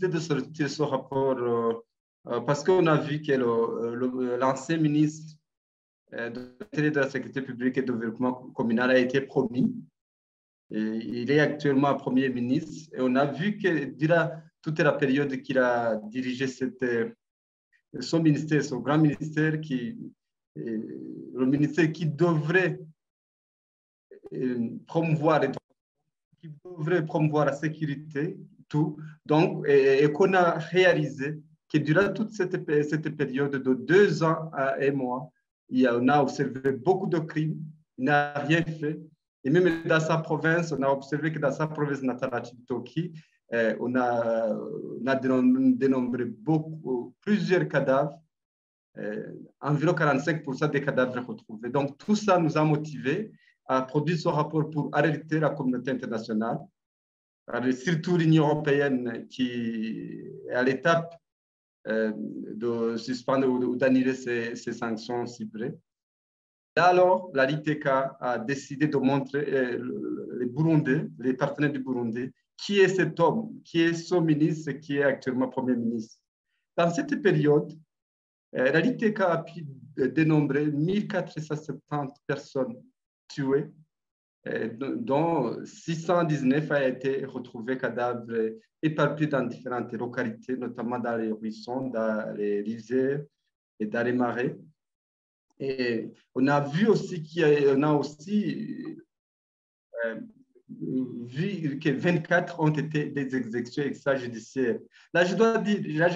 décidé de sortir ce rapport parce qu'on a vu que l'ancien ministre de la Sécurité publique et du développement communal a été promu. Et il est actuellement Premier ministre et on a vu que durant toute la période qu'il a dirigé son ministère, son grand ministère, le ministère qui devrait promouvoir les droits, qui devrait promouvoir la sécurité, tout. Donc, et qu'on a réalisé que durant toute cette période de 2 ans et mois, on a observé beaucoup de crimes, il n'a rien fait. Et même dans sa province, on a observé que dans sa province natale, Chibitoki, on a dénombré plusieurs cadavres, environ 45% des cadavres retrouvés. Donc, tout ça nous a motivés à produire ce rapport pour alerter la communauté internationale, surtout l'Union européenne qui est à l'étape de suspendre ou d'annuler ces sanctions ciblées. Alors, la LITK a décidé de montrer les Burundais, les partenaires du Burundi, qui est cet homme, qui est son ministre, qui est actuellement Premier ministre. Dans cette période, la LITK a pu dénombrer 1470 personnes tuées, dont 619 a été retrouvés cadavres éparpillés dans différentes localités, notamment dans les ruissons, dans les rizières et dans les marais. Et on a vu aussi vu que 24 ont été des exécutions extrajudiciaires. Là, je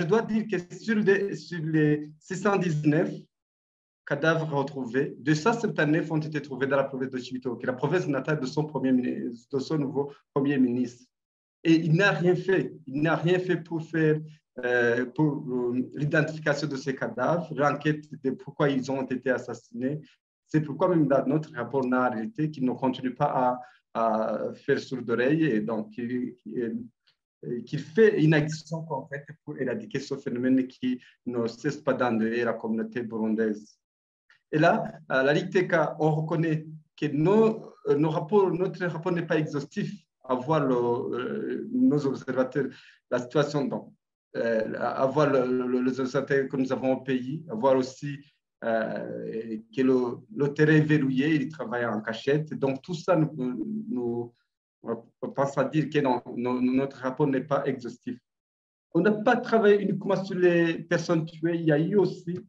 dois dire que sur les 619 cadavres retrouvés, 279 ont été trouvés dans la province de Chibitoke, la province natale de son nouveau Premier ministre. Et il n'a rien fait. Il n'a rien fait pour faire pour l'identification de ces cadavres, l'enquête de pourquoi ils ont été assassinés. C'est pourquoi même dans notre rapport, on a arrêté qu'il ne continue pas à faire sourd d'oreille et donc qu'il fait une action concrète pour éradiquer ce phénomène qui ne cesse pas d'endeuiller la communauté burundaise. Et là, la Ligue TK, on reconnaît que notre rapport n'est pas exhaustif à voir nos observateurs, la situation dans, à voir les observateurs que nous avons au pays, à voir aussi que le terrain est verrouillé, il travaille en cachette. Donc, tout ça, nous pense à dire que notre rapport n'est pas exhaustif. On n'a pas travaillé uniquement sur les personnes tuées, il y a eu aussi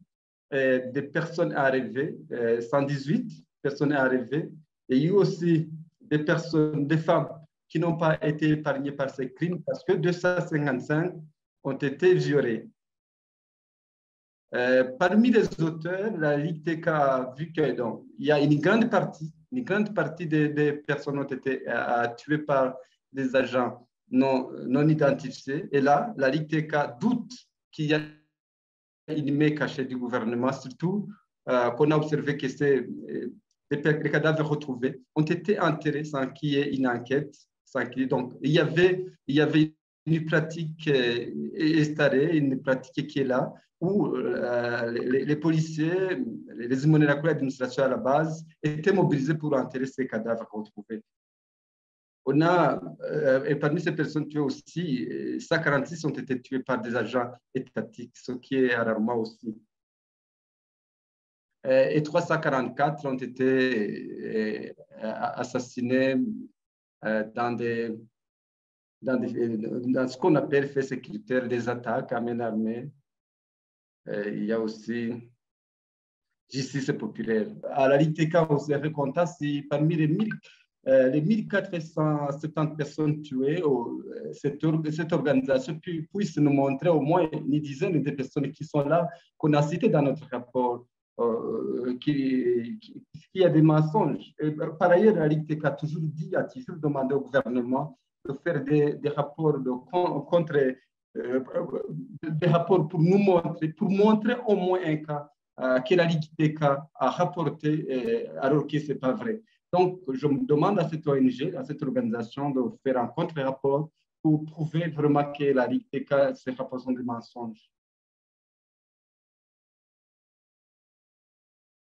des personnes arrivées, 118 personnes arrivées. Et il y a eu aussi des femmes qui n'ont pas été épargnées par ces crimes parce que 255 ont été violées. Parmi les auteurs, la Ligue TK a vu qu'il y a une grande partie des personnes ont été tuées par des agents non identifiés. Et là, la Ligue TK doute qu'il y a une main cachée du gouvernement, surtout qu'on a observé que les cadavres retrouvés ont été enterrés sans qu'il y ait une enquête. Donc, il y avait une pratique installée, une pratique qui est là, où les policiers, les immunitaires de l'administration à la base étaient mobilisés pour enterrer ces cadavres retrouvés. On a, et parmi ces personnes tuées aussi, 146 ont été tuées par des agents étatiques, ce qui est rarement aussi. Et 344 ont été assassinés dans ce qu'on appelle faits sécuritaires, des attaques à main armée. Il y a aussi justice populaire. À la Ligue TK, on s'est fait compter si parmi les 1470 personnes tuées, cette organisation puisse nous montrer au moins une dizaine de personnes qui sont là, qu'on a citées dans notre rapport, qu'il y a des mensonges. Et par ailleurs, la Ligue TK a toujours demandé au gouvernement de faire des rapports des rapports pour nous montrer au moins un cas que la Ligue TK a rapporté alors que ce n'est pas vrai. Donc, je me demande à cette ONG, à cette organisation de faire un contre-rapport pour prouver vraiment que la Ligue TK, ces rapports sont des mensonges.